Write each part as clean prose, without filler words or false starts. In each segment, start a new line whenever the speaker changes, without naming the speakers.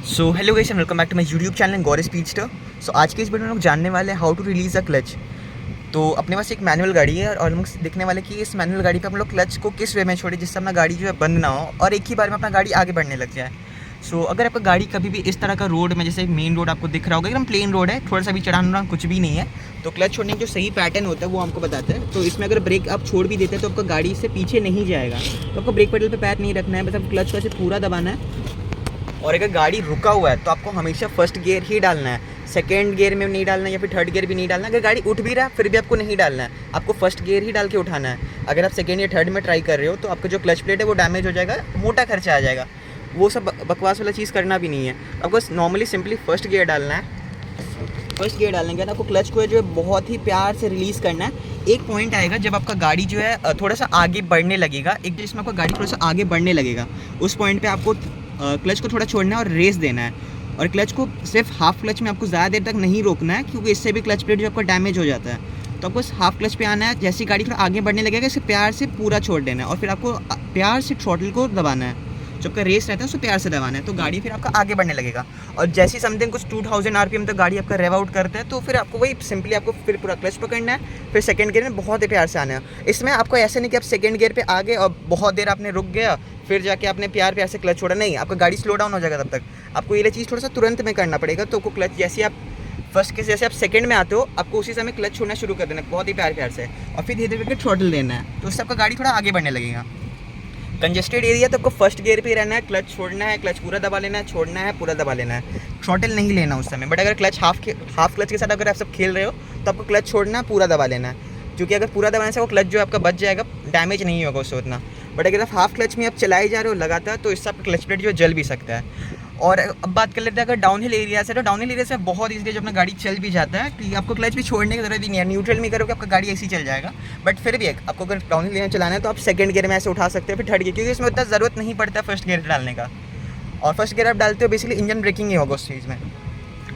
So hello guys and welcome back to my YouTube channel Gaur speedster. So आज के इस video में लोग जानने वाले हैं how to release a clutch. तो अपने पास एक मैनुअल गाड़ी है और हम देखने वाले कि इस मैनुअल गाड़ी पे हम लोग क्लच को किस वे में छोड़े जिससे अपना गाड़ी जो है बंद ना हो और एक ही बार में अपना गाड़ी आगे बढ़ने लग जाए। सो अगर आपका गाड़ी कभी भी इस तरह का रोड में, जैसे मेन रोड आपको दिख रहा होगा एकदम प्लेन रोड है, थोड़ा सा भी चढ़ाना कुछ भी नहीं है, तो क्लच छोड़ने का जो सही पैटर्न होता है वो हमको बताते हैं। तो इसमें अगर ब्रेक आप छोड़ भी देते हैं तो आपका गाड़ी से पीछे नहीं जाएगा। तो आपको ब्रेक पेडल पे पैर नहीं रखना है, बस आप क्लच को ऐसे पूरा दबाना है। और अगर गाड़ी रुका हुआ है तो आपको हमेशा फर्स्ट गियर ही डालना है, सेकंड गियर में नहीं डालना है या फिर थर्ड गियर भी नहीं डालना है। अगर गाड़ी उठ भी रहा है फिर भी आपको नहीं डालना है, आपको फर्स्ट गियर ही डाल के उठाना है। अगर आप सेकंड या थर्ड में ट्राई कर रहे हो तो आपका जो क्लच प्लेट है वो डैमेज हो जाएगा, मोटा खर्चा आ जाएगा। वो सब बकवास वाला चीज़ करना भी नहीं है, आपको नॉर्मली सिंपली फर्स्ट गियर डालना है। फर्स्ट गियर डालने के बाद आपको क्लच को जो है बहुत ही प्यार से रिलीज़ करना है। एक पॉइंट आएगा जब आपका गाड़ी जो है थोड़ा सा आगे बढ़ने लगेगा, एक जिसमें आपका गाड़ी थोड़ा सा आगे बढ़ने लगेगा, उस पॉइंट पे आपको क्लच को थोड़ा छोड़ना है और रेस देना है। और क्लच को सिर्फ हाफ क्लच में आपको ज़्यादा देर तक नहीं रोकना है, क्योंकि इससे भी क्लच प्लेट जो आपका डैमेज हो जाता है। तो आपको हाफ क्लच पे आना है, जैसी गाड़ी थोड़ा आगे बढ़ने लगेगा इसे प्यार से पूरा छोड़ देना है और फिर आपको प्यार से थ्रॉटल को दबाना है। जो आपका रेस रहता है उसको प्यार से दबाना है, तो गाड़ी फिर आपका आगे बढ़ने लगेगा। और जैसी समथिंग कुछ 2000 आरपीएम तक गाड़ी आपका रेव आउट करता है तो फिर आपको वही सिंपली आपको फिर पूरा क्लच पकड़ना है, फिर सेकंड गियर में बहुत ही प्यार से आना है। इसमें आपको ऐसे नहीं कि आप सेकंड गियर पे आ गए और बहुत देर आपने रुक गया फिर जाके आपने प्यार प्यार से क्लच छोड़ा, नहीं, आपका गाड़ी स्लो डाउन हो जाएगा। तब तक आपको ये चीज़ थोड़ा सा तुरंत में करना पड़ेगा। तो आपको क्लच जैसे आप फर्स्ट के जैसे आप सेकंड में आते हो आपको उसी समय क्लच छोड़ना शुरू कर देना है बहुत ही प्यार प्यार से, और फिर धीरे धीरे करके थ्रॉटल देना है, तो उससे आपका गाड़ी थोड़ा आगे बढ़ने लगेगा। कंजेस्टेड एरिया तो आपको फर्स्ट गियर पे ही रहना है, क्लच छोड़ना है, क्लच पूरा दबा लेना है, छोड़ना है, पूरा दबा लेना है, थ्रॉटल नहीं लेना उस समय। बट अगर क्लच हाफ क्लच के साथ अगर आप सब खेल रहे हो तो आपको क्लच छोड़ना है, पूरा दबा लेना है, क्योंकि अगर पूरा दबाने से वो क्लच जो आपका बच जाएगा, डैमेज नहीं होगा उससे उतना। बट अगर आप हाफ क्लच में आप चलाए जा रहे हो लगातार तो इससे आपका क्लच प्लेट जो जल भी सकता है। और अब बात कर लेते हैं अगर डाउन हिल एरिया से, तो डाउन हिल एरिया से बहुत ईजिली जब अपना गाड़ी चल भी जाता है कि आपको क्लच भी छोड़ने की जरूरत ही नहीं है, न्यूट्रल में करोगे आपका गाड़ी ऐसे ही चल जाएगा। बट फिर भी आपको अगर डाउन हिल एरिया चलाना है तो आप सेकंड गियर में ऐसे उठा सकते हो, फिर थर्ड गियर, क्योंकि इसमें उतना ज़रूरत नहीं पड़ता फर्स्ट गियर डालने का। और फर्स्ट गियर आप डालते हो बेसिकली इंजन ब्रेकिंग ही होगा उस चीज़ में।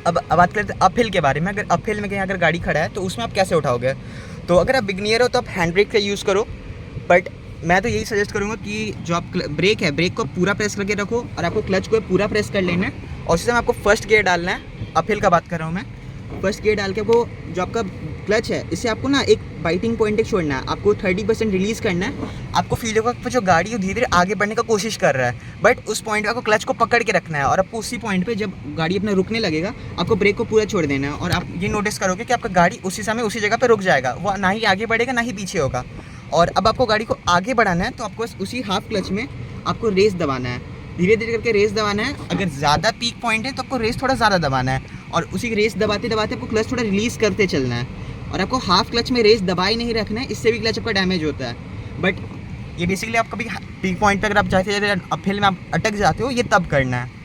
अब बात करते हैं अपहिल के बारे में। अगर अपहिल में कहीं अगर गाड़ी खड़ा है तो उसमें आप कैसे उठाओगे। तो अगर आप बिगनियर हो तो आप हैंड ब्रेक का यूज़ करो, बट मैं तो यही सजेस्ट करूँगा कि जो आप ब्रेक है, ब्रेक को पूरा प्रेस करके रखो और आपको क्लच को पूरा प्रेस कर लेना है। और उसी समय आपको फर्स्ट गियर डालना है, अपहिल का बात कर रहा हूँ मैं। फर्स्ट गियर डाल के आपको जो आपका क्लच है इसे आपको ना एक बाइटिंग पॉइंट तक छोड़ना है, आपको 30% रिलीज़ करना है। आपको फील होगा कि जो गाड़ी है धीरे धीरे आगे बढ़ने का कोशिश कर रहा है, बट उस पॉइंट पे आपको क्लच को पकड़ के रखना है और आपको उसी पॉइंट पे जब गाड़ी अपना रुकने लगेगा आपको ब्रेक को पूरा छोड़ देना है। और आप ये नोटिस करोगे कि आपका गाड़ी उसी समय उसी जगह पर रुक जाएगा, वो ना ही आगे बढ़ेगा ना ही पीछे होगा। और अब आपको गाड़ी को आगे बढ़ाना है तो आपको उसी हाफ क्लच में आपको रेस दबाना है, धीरे धीरे करके रेस दबाना है। अगर ज़्यादा पीक पॉइंट है तो आपको रेस थोड़ा ज़्यादा दबाना है और उसी रेस दबाते दबाते आपको क्लच थोड़ा रिलीज़ करते चलना है। और आपको हाफ क्लच में रेस दबाई नहीं रखना है, इससे भी क्लच आपका डैमेज होता है। बट ये बेसिकली आप कभी पीक पॉइंट पर अगर आप जाते जाते अपहिल में आप अटक जाते हो, ये तब करना है।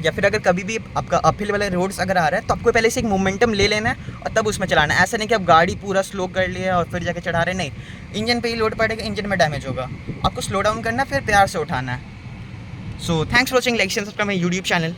या फिर अगर कभी भी आपका अपहिल वाले रोड्स अगर आ रहा है तो आपको पहले से एक मोमेंटम ले लेना है और तब उसमें चलाना है। ऐसा नहीं कि आप गाड़ी पूरा स्लो कर लिया और फिर जाके चढ़ा रहे, नहीं, इंजन पे ही लोड पड़ेगा, इंजन में डैमेज होगा। आपको स्लो डाउन करना है, फिर प्यार से उठाना है। So thanks for watching, like share subscribe my YouTube channel.